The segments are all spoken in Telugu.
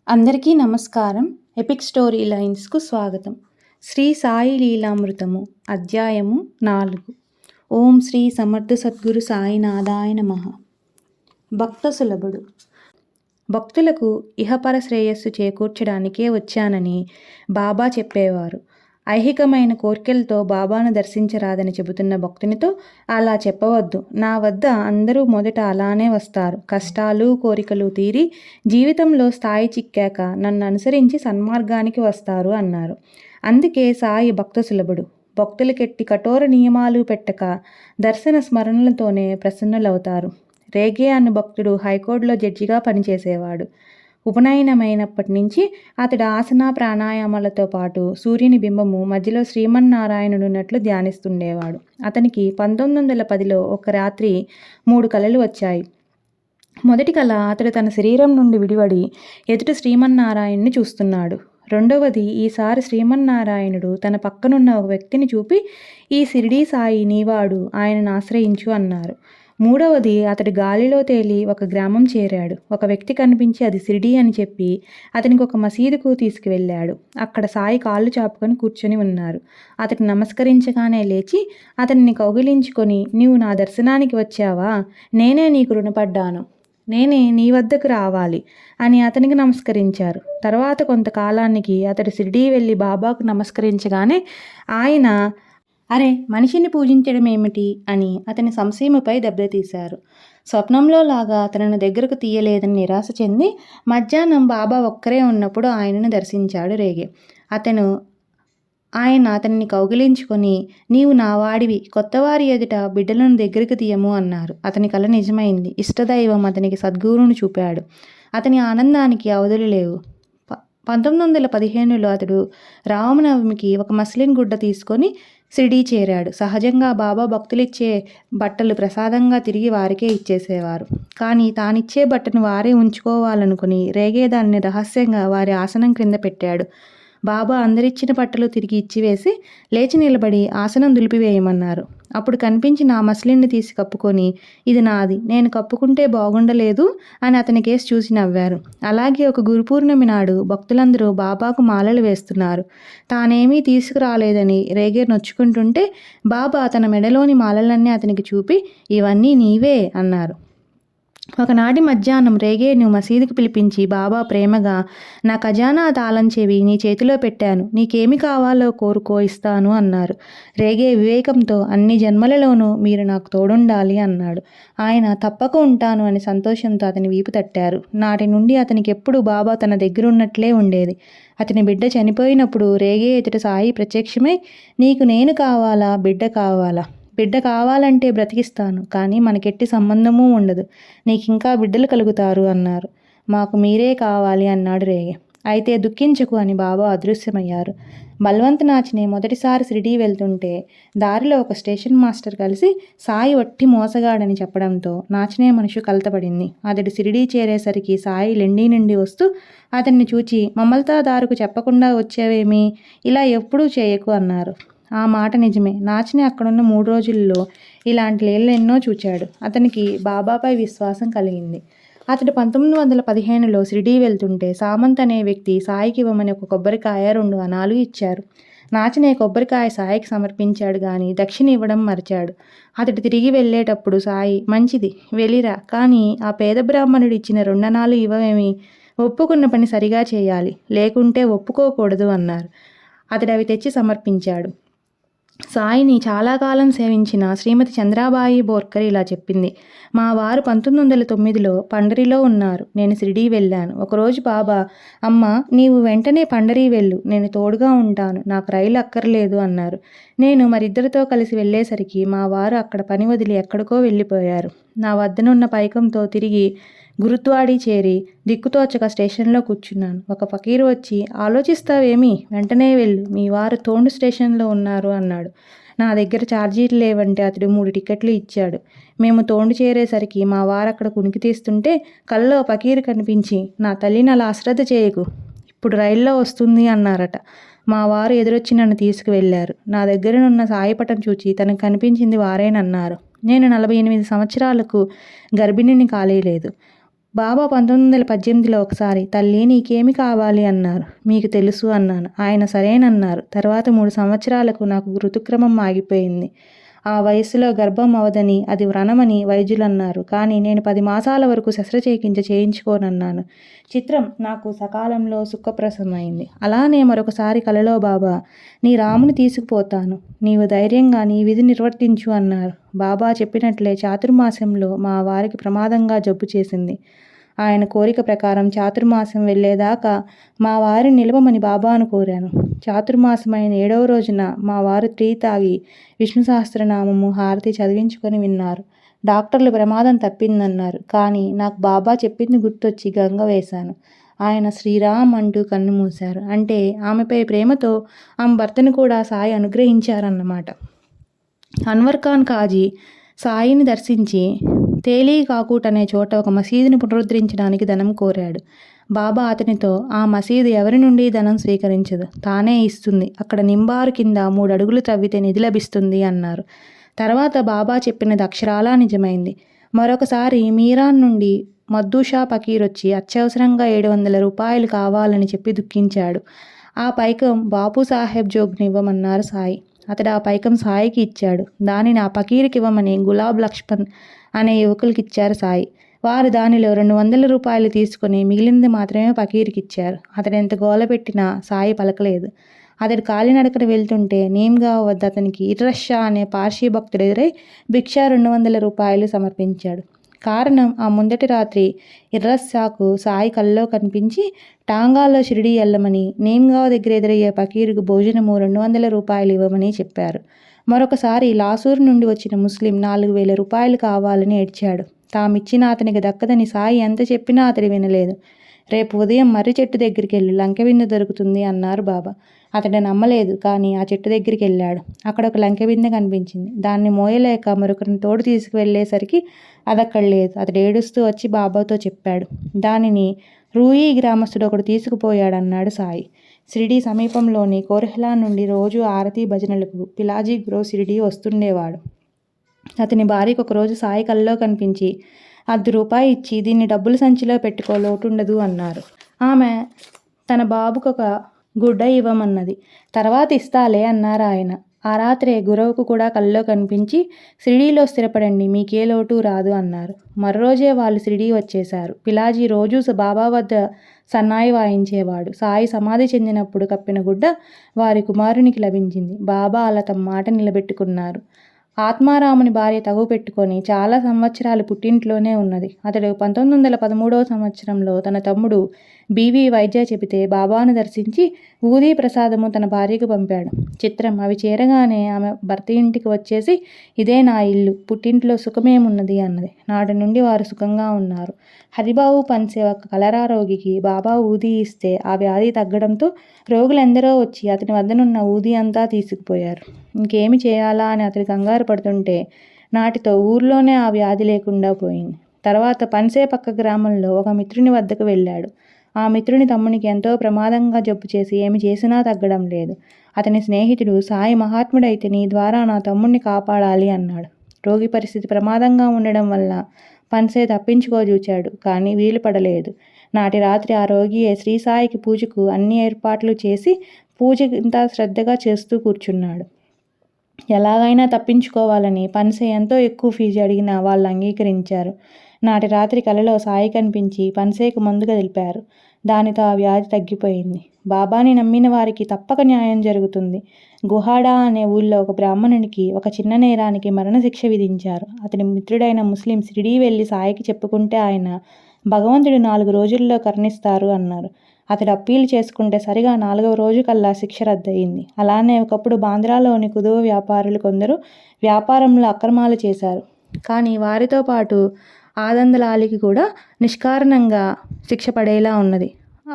అందరికీ నమస్కారం. ఎపిక్ స్టోరీ లైన్స్‌కు స్వాగతం. శ్రీ సాయి లీలామృతము అధ్యాయము 4. ఓం శ్రీ సమర్థ సద్గురు సాయినాథాయ నమః. భక్త సులభుడు. భక్తులకు ఇహపర శ్రేయస్సు చేకూర్చడానికే వచ్చానని బాబా చెప్పేవారు. ఐహికమైన కోర్కెలతో బాబాను దర్శించరాదని చెబుతున్న భక్తునితో అలా చెప్పవద్దు. నా వద్ద అందరూ మొదట అలానే వస్తారు. కష్టాలు కోరికలు తీరి జీవితంలో స్థాయి చిక్కాక నన్ను అనుసరించి సన్మార్గానికి వస్తారు అన్నారు. అందుకే సాయి భక్త సులభుడు. భక్తులకెట్టి కఠోర నియమాలు పెట్టక దర్శన స్మరణలతోనే ప్రసన్నులవుతారు. రేగే అను భక్తుడు హైకోర్టులో జడ్జిగా పనిచేసేవాడు. ఉపనయనమైనప్పటి నుంచి అతడు ఆసన ప్రాణాయామాలతో పాటు సూర్యుని బింబము మధ్యలో శ్రీమన్నారాయణుడున్నట్లు ధ్యానిస్తుండేవాడు. అతనికి 1910లో ఒక రాత్రి 3 కలలు వచ్చాయి. మొదటి కల అతడు తన శరీరం నుండి విడివడి ఎదుట శ్రీమన్నారాయణుని చూస్తున్నాడు. రెండవది, ఈసారి శ్రీమన్నారాయణుడు తన పక్కనున్న ఒక వ్యక్తిని చూపి, ఈ షిరిడీ సాయి నీవాడు, ఆయనను ఆశ్రయించు అన్నారు. మూడవది, అతడు గాలిలో తేలి ఒక గ్రామం చేరాడు. ఒక వ్యక్తి కనిపించి అది షిరిడీ అని చెప్పి అతనికి ఒక మసీదుకు తీసుకువెళ్ళాడు. అక్కడ సాయి కాళ్ళు చాపుకొని కూర్చొని ఉన్నారు. అతడు నమస్కరించగానే లేచి అతన్ని కౌగిలించుకొని, నీవు నా దర్శనానికి వచ్చావా? నేనే నీకు రుణపడ్డాను. నేనే నీ వద్దకు రావాలి అని అతనికి నమస్కరించారు. తర్వాత కొంతకాలానికి అతడు షిరిడీ వెళ్ళి బాబాకు నమస్కరించగానే ఆయన, అరే, మనిషిని పూజించడం ఏమిటి అని అతని సంశయముపై దెబ్బతీశారు. స్వప్నంలో లాగా తనను దగ్గరకు తీయలేదని నిరాశ చెంది మధ్యాహ్నం బాబా ఒక్కరే ఉన్నప్పుడు ఆయనను దర్శించాడు రేగే. ఆయన అతన్ని కౌగిలించుకొని, నీవు నా వాడివి, కొత్తవారి ఎదుట బిడ్డలను దగ్గరకు తీయము అన్నారు. అతని కల నిజమైంది. ఇష్టదైవం అతనికి సద్గురువును చూపాడు. అతని ఆనందానికి అవధులు లేవు. 1915లో అతడు రామనవమికి ఒక మస్లిన్ గుడ్డ తీసుకొని షిరిడీ చేరాడు. సహజంగా బాబా భక్తులిచ్చే బట్టలు ప్రసాదంగా తిరిగి వారికే ఇచ్చేసేవారు. కానీ తానిచ్చే బట్టను వారే ఉంచుకోవాలనుకుని రేగే దాన్ని రహస్యంగా వారి ఆసనం క్రింద పెట్టాడు. బాబా అందరిచ్చిన బట్టలు తిరిగి ఇచ్చివేసి లేచి నిలబడి ఆసనం దులిపివేయమన్నారు. అప్పుడు కనిపించిన ఆ మస్లిన్ని తీసి కప్పుకొని, ఇది నాది, నేను కప్పుకుంటే బాగుండలేదు అని అతని కేసు చూసి నవ్వారు. అలాగే ఒక గురుపూర్ణమి నాడు భక్తులందరూ బాబాకు మాలలు వేస్తున్నారు. తానేమీ తీసుకురాలేదని రేగే నొచ్చుకుంటుంటే బాబా తన మెడలోని మాలలన్నీ అతనికి చూపి, ఇవన్నీ నీవే అన్నారు. ఒకనాటి మధ్యాహ్నం రేగేను మసీదుకు పిలిపించి బాబా ప్రేమగా, నా ఖజానా తాళం చెవి నీ చేతిలో పెట్టాను, నీకేమి కావాలో కోరుకో, ఇస్తాను అన్నారు. రేగే వివేకంతో, అన్ని జన్మలలోనూ మీరు నాకు తోడుండాలి అన్నాడు. ఆయన తప్పక ఉంటాను అని సంతోషంతో అతని వీపు తట్టారు. నాటి నుండి అతనికి ఎప్పుడు బాబా తన దగ్గరున్నట్లే ఉండేది. అతని బిడ్డ చనిపోయినప్పుడు రేగే ఎదుట సాయి ప్రత్యక్షమై, నీకు నేను కావాలా, బిడ్డ కావాలా? బిడ్డ కావాలంటే బ్రతికిస్తాను, కానీ మనకెట్టి సంబంధమూ ఉండదు, నీకింకా బిడ్డలు కలుగుతారు అన్నారు. మాకు మీరే కావాలి అన్నాడు రేగే. అయితే దుఃఖించకు అని బాబా అదృశ్యమయ్యారు. బల్వంత్ నాచ్నే మొదటిసారి షిరిడీ వెళ్తుంటే దారిలో ఒక స్టేషన్ మాస్టర్ కలిసి సాయి వట్టి మోసగాడని చెప్పడంతో నాచ్నే మనసు కలతపడింది. అతడు షిరిడీ చేరేసరికి సాయి లెండి నుండి వస్తూ అతన్ని చూచి, మమల్తాదారుకు చెప్పకుండా వచ్చేవేమి, ఇలా ఎప్పుడూ చేయకు అన్నారు. ఆ మాట నిజమే. నాచ్నే అక్కడున్న 3 రోజుల్లో ఇలాంటి లీలలు ఎన్నో చూచాడు. అతనికి బాబాపై విశ్వాసం కలిగింది. అతడు 1915లో షిరిడీ వెళ్తుంటే సామంత్ అనే వ్యక్తి సాయికి ఇవ్వమని ఒక కొబ్బరికాయ 2 అనాలు ఇచ్చారు. నాచ్నే కొబ్బరికాయ సాయికి సమర్పించాడు గాని దక్షిణ ఇవ్వడం మరిచాడు. అతడు తిరిగి వెళ్ళేటప్పుడు సాయి, మంచిది, వెళ్ళిరా, కానీ ఆ పేద బ్రాహ్మణుడు ఇచ్చిన 2 అనాలు ఇవ్వవేమి, ఒప్పుకున్న పని సరిగా చేయాలి, లేకుంటే ఒప్పుకోకూడదు అన్నారు. అతడు అవి తెచ్చి సమర్పించాడు. సాయిని చాలా కాలం సేవించిన శ్రీమతి చంద్రాబాయి బోర్కర్ ఇలా చెప్పింది, మా వారు 1909లో పండరిలో ఉన్నారు. నేను షిరిడీ వెళ్ళాను. ఒకరోజు బాబా, అమ్మ, నీవు వెంటనే పండరీ వెళ్ళు, నేను తోడుగా ఉంటాను, నాకు రైలు అక్కర్లేదు అన్నారు. నేను మరిద్దరితో కలిసి వెళ్ళేసరికి మా వారు అక్కడ పని వదిలి ఎక్కడికో వెళ్ళిపోయారు. నా వద్దనున్న పైకంతో తిరిగి గురుద్వాడి చేరి దిక్కుతోచక స్టేషన్లో కూర్చున్నాను. ఒక ఫకీరు వచ్చి, ఆలోచిస్తావేమి, వెంటనే వెళ్ళు, మీ వారు తోండు స్టేషన్లో ఉన్నారు అన్నాడు. నా దగ్గర ఛార్జీలు లేవంటే అతడు 3 టికెట్లు ఇచ్చాడు. మేము తోండు చేరేసరికి మా వారు అక్కడ కునికి తీస్తుంటే కల్లో ఫకీరు కనిపించి, నా తల్లిని అలా అశ్రద్ధ చేయకు, ఇప్పుడు రైల్లో వస్తుంది అన్నారట. మా వారు ఎదురొచ్చి నన్ను తీసుకువెళ్ళారు. నా దగ్గరనున్న సాయిపటం చూచి తనకు కనిపించింది వారేనన్నారు. నేను 48 సంవత్సరాలకు గర్భిణిని కాలేదు. బాబా 1918లో ఒకసారి తల్లి నీకేమి కావాలి అన్నారు. మీకు తెలుసు అన్నాను. ఆయన సరేనన్నారు. తర్వాత 3 సంవత్సరాలకు నాకు ఋతుక్రమం ఆగిపోయింది. ఆ వయసులో గర్భం అవదని, అది వ్రణమని వైద్యులన్నారు. కానీ నేను 10 మాసాల వరకు శస్త్రచికిత్స చేయించుకోనన్నాను. చిత్రం, నాకు సకాలంలో సుఖప్రసవమైంది. అలానే మరొకసారి కలలో బాబా, నీ రాముని తీసుకుపోతాను, నీవు ధైర్యంగా నీ విధి నిర్వర్తించు అన్నారు. బాబా చెప్పినట్లే చాతుర్మాస్యంలో మా వారికి ప్రమాదంగా జబ్బు చేసింది. ఆయన కోరిక ప్రకారం చాతుర్మాసం వెళ్ళేదాకా మా వారిని నిలవమని బాబాను కోరాను. చాతుర్మాసమైన 7వ రోజున మా వారు టీ తాగి విష్ణు సహస్రనామము హారతి చదివించుకొని విన్నారు. డాక్టర్లు ప్రమాదం తప్పిందన్నారు. కానీ నాకు బాబా చెప్పింది గుర్తొచ్చి గంగ వేశాను. ఆయన శ్రీరామ్ అంటూ కన్ను మూశారు. అంటే ఆమెపై ప్రేమతో ఆమె భర్తను కూడా సాయి అనుగ్రహించారన్నమాట. అన్వర్ ఖాన్ కాజీ సాయిని దర్శించి తేలీకాకూట్ అనే చోట ఒక మసీదుని పునరుద్ధరించడానికి ధనం కోరాడు. బాబా అతనితో, ఆ మసీదు ఎవరి నుండి ధనం స్వీకరించదు, తానే ఇస్తుంది. అక్కడ నింబారు కింద 3 అడుగులు తవ్వితే నిధి లభిస్తుంది అన్నారు. తర్వాత బాబా చెప్పినది అక్షరాలా నిజమైంది. మరొకసారి మీరాన్ నుండి మద్దూషా ఫకీర్ వచ్చి అత్యవసరంగా 700 రూపాయలు కావాలని చెప్పి దుఃఖించాడు. ఆ పైకం బాపు సాహెబ్ జోగ్ని ఇవ్వమన్నారు సాయి. అతడు ఆ పైకం సాయికి ఇచ్చాడు. దానిని ఆ ఫకీర్కి ఇవ్వమని గులాబ్ లక్ష్మణ్ అనే యువకులకి ఇచ్చారు సాయి. వారు దానిలో 200 రూపాయలు తీసుకుని మిగిలినది మాత్రమే ఫకీర్కి ఇచ్చారు. అతడు ఎంత గోల పెట్టినా సాయి పలకలేదు. అతడు కాలినడకన వెళ్తుంటే నీమ్గావ్ వద్ద అతనికి ఇర్రష్ షా అనే పార్సీ భక్తుడు ఎదురై భిక్ష 200 రూపాయలు సమర్పించాడు. కారణం, ఆ ముందటి రాత్రి ఇర్రష్ షాకు సాయి కల్లో కనిపించి టాంగాలో షిరిడీ వెళ్ళమని, నీమ్గావ్ దగ్గర ఎదురయ్యే ఫకీరుకు భోజనము 200 రూపాయలు ఇవ్వమని చెప్పారు. మరొకసారి లాసూర్ నుండి వచ్చిన ముస్లిం 4000 రూపాయలు కావాలని ఏడ్చాడు. తామిచ్చిన అతనికి దక్కదని సాయి ఎంత చెప్పినా అతడు వినలేదు. రేపు ఉదయం మర్రి చెట్టు దగ్గరికి వెళ్ళి లంకెబిందె దొరుకుతుంది అన్నారు బాబా. అతడు నమ్మలేదు. కానీ ఆ చెట్టు దగ్గరికి వెళ్ళాడు. అక్కడ ఒక లంకెబిందె కనిపించింది. దాన్ని మోయలేక మరొకరిని తోడు తీసుకువెళ్ళేసరికి అదక్కడ లేదు. అతడు ఏడుస్తూ వచ్చి బాబాతో చెప్పాడు. దానిని రూయి గ్రామస్తుడు ఒకడు తీసుకుపోయాడన్నాడు సాయి. షిరిడీ సమీపంలోని కోర్హెలా నుండి రోజు ఆరతి భజనలకు పిలాజీ గురో షిరిడీ వస్తుండేవాడు. అతని భార్యకు ఒకరోజు సాయి కల్లో కనిపించి, ₹10 ఇచ్చి దీన్ని డబ్బుల సంచిలో పెట్టుకో, లోటుండదు అన్నారు. ఆమె తన బాబుకొక గుడ్డ ఇవ్వమన్నది. తర్వాత ఇస్తాలే అన్నారు ఆయన. ఆ రాత్రే గురవుకు కూడా కల్లో కనిపించి, షిరిడీలో స్థిరపడండి, మీకే లోటు రాదు అన్నారు. మరోరోజే వాళ్ళు షిరిడీ వచ్చేశారు. పిలాజీ రోజూ బాబా వద్ద సన్నాయి వాయించేవాడు. సాయి సమాధి చెందినప్పుడు కప్పిన గుడ్డ వారి కుమారునికి లభించింది. బాబా అలా తమ మాట నిలబెట్టుకున్నారు. ఆత్మారాముని భార్య తగు పెట్టుకొని చాలా సంవత్సరాలు పుట్టింట్లోనే ఉన్నది. అతడు 1913వ సంవత్సరంలో తన తమ్ముడు బీవీ వైద్య చెబితే బాబాను దర్శించి ఊదీ ప్రసాదము తన భార్యకు పంపాడు. చిత్రం, అవి చేరగానే ఆమె భర్త ఇంటికి వచ్చేసి, ఇదే నా ఇల్లు, పుట్టింట్లో సుఖమేమున్నది అన్నది. నాటి నుండి వారు సుఖంగా ఉన్నారు. హరిబాబు పన్సే ఒక కలరా రోగికి బాబా ఊదీ ఇస్తే ఆ వ్యాధి తగ్గడంతో రోగులెందరో వచ్చి అతని వద్దనున్న ఊదీ అంతా తీసుకుపోయారు. ఇంకేమి చేయాలా అని అతని కంగారు పడుతుంటే నాటితో ఊర్లోనే ఆ వ్యాధి లేకుండా పోయింది. తర్వాత పన్సే పక్క గ్రామంలో ఒక మిత్రుని వద్దకు వెళ్ళాడు. ఆ మిత్రుని తమ్మునికి ఎంతో ప్రమాదంగా జబ్బు చేసి ఏమి చేసినా తగ్గడం లేదు. అతని స్నేహితుడు, సాయి మహాత్ముడైతే నీ ద్వారా నా తమ్ముడిని కాపాడాలి అన్నాడు. రోగి పరిస్థితి ప్రమాదంగా ఉండడం వల్ల పన్సే తప్పించుకోజూచాడు. కానీ వీలు పడలేదు. నాటి రాత్రి ఆ రోగియే శ్రీ సాయికి పూజకు అన్ని ఏర్పాట్లు చేసి పూజ ఇంత శ్రద్ధగా చేస్తూ కూర్చున్నాడు. ఎలాగైనా తప్పించుకోవాలని పన్సే ఎంతో ఎక్కువ ఫీజు అడిగినా వాళ్ళు అంగీకరించారు. నాటి రాత్రి కలలో సాయి కనిపించి పన్సేకు మందు తెలిపారు. దానితో ఆ వ్యాధి తగ్గిపోయింది. బాబాని నమ్మిన వారికి తప్పక న్యాయం జరుగుతుంది. గుహాడా అనే ఊళ్ళో ఒక బ్రాహ్మణునికి ఒక చిన్న నేరానికి మరణశిక్ష విధించారు. అతని మిత్రుడైన ముస్లిం షిరిడీ వెళ్ళి సాయికి చెప్పుకుంటే ఆయన భగవంతుడు 4 రోజుల్లో కరుణిస్తారు అన్నారు. అతడు అప్పీలు చేసుకుంటే సరిగా 4వ రోజు కల్లా శిక్ష రద్దయింది. అలానే ఒకప్పుడు బాంద్రాలోని కుదువ వ్యాపారులు కొందరు వ్యాపారంలో అక్రమాలు చేశారు. కానీ వారితో పాటు ఆదందలాలికి కూడా నిష్కారణంగా శిక్ష పడేలా ఉన్నది.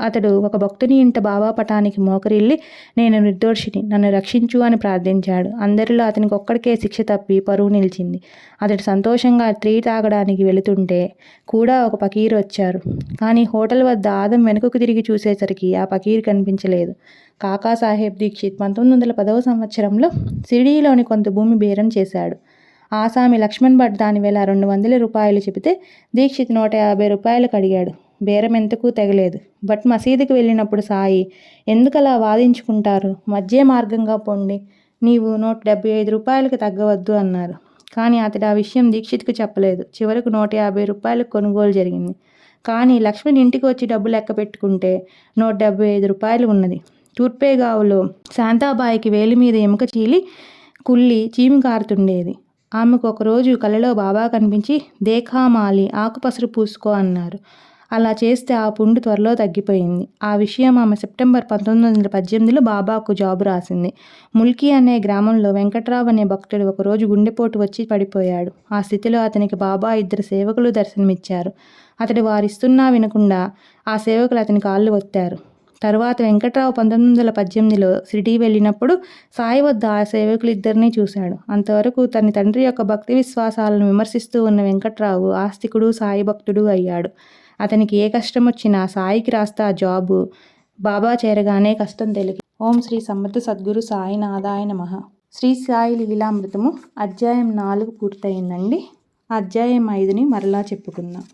అతడు ఒక భక్తుని ఇంట బాబా పటానికి మోకరిల్లి, నేను నిర్దోషిని, నన్ను రక్షించు అని ప్రార్థించాడు. అందరిలో అతనికి ఒక్కడికే శిక్ష తప్పి పరువు నిలిచింది. అతడు సంతోషంగా టీ తాగడానికి వెళుతుంటే కూడా ఒక ఫకీర్ వచ్చారు. కానీ హోటల్ వద్ద ఆదం వెనుకకు తిరిగి చూసేసరికి ఆ ఫకీర్ కనిపించలేదు. కాకాసాహెబ్ దీక్షిత్ 1910వ సంవత్సరంలో షిరిడీలోని కొంత భూమి బేరం చేశాడు. ఆసామి లక్ష్మణ్ భట్ దాని వేల 200 రూపాయలు చెబితే దీక్షిత్ 150 రూపాయలకు అడిగాడు. బేరం ఎంతకు తెగలేదు. భట్ మసీదుకి వెళ్ళినప్పుడు సాయి, ఎందుకలా వాదించుకుంటారు, మధ్య మార్గంగా పొండి, నీవు 175 రూపాయలకు తగ్గవద్దు అన్నారు. కానీ అతడు ఆ విషయం దీక్షిత్కు చెప్పలేదు. చివరకు 150 రూపాయలకు కొనుగోలు జరిగింది. కానీ లక్ష్మణ్ ఇంటికి వచ్చి డబ్బు లెక్క పెట్టుకుంటే 175 రూపాయలు ఉన్నది. తూర్పేగావులో శాంతాబాయికి వేలి మీద ఎముక చీలి కుళ్ళి చీము కారుతుండేది. ఆమెకు ఒకరోజు కలలో బాబా కనిపించి దేఖా మాలి, ఆకు పసరు పూసుకో అన్నారు. అలా చేస్తే ఆ పుండు త్వరలో తగ్గిపోయింది. ఆ విషయం ఆమె సెప్టెంబర్ 1918లో బాబాకు జాబు రాసింది. ముల్కీ అనే గ్రామంలో వెంకట్రావు అనే భక్తుడు ఒకరోజు గుండెపోటు వచ్చి పడిపోయాడు. ఆ స్థితిలో అతనికి బాబా 2 సేవకులు దర్శనమిచ్చారు. అతడు వారిస్తున్నా వినకుండా ఆ సేవకులు అతని కాళ్ళు ఒత్తారు. తరువాత వెంకట్రావు 1918లో షిరిడీ వెళ్ళినప్పుడు సాయి వద్ద ఆ సేవకులిద్దరినీ చూశాడు. అంతవరకు తన తండ్రి యొక్క భక్తి విశ్వాసాలను విమర్శిస్తూ ఉన్న వెంకట్రావు ఆస్తికుడు, సాయి భక్తుడు అయ్యాడు. అతనికి ఏ కష్టం వచ్చినా సాయికి రాస్తా జాబు. బాబా చేరగానే కష్టం తెలిగి. ఓం శ్రీ సమర్థ సద్గురు సాయినాథాయ నమః. శ్రీ సాయి లీలామృతము అధ్యాయం 4 పూర్తయిందండి. అధ్యాయం 5ని మరలా చెప్పుకుందాం.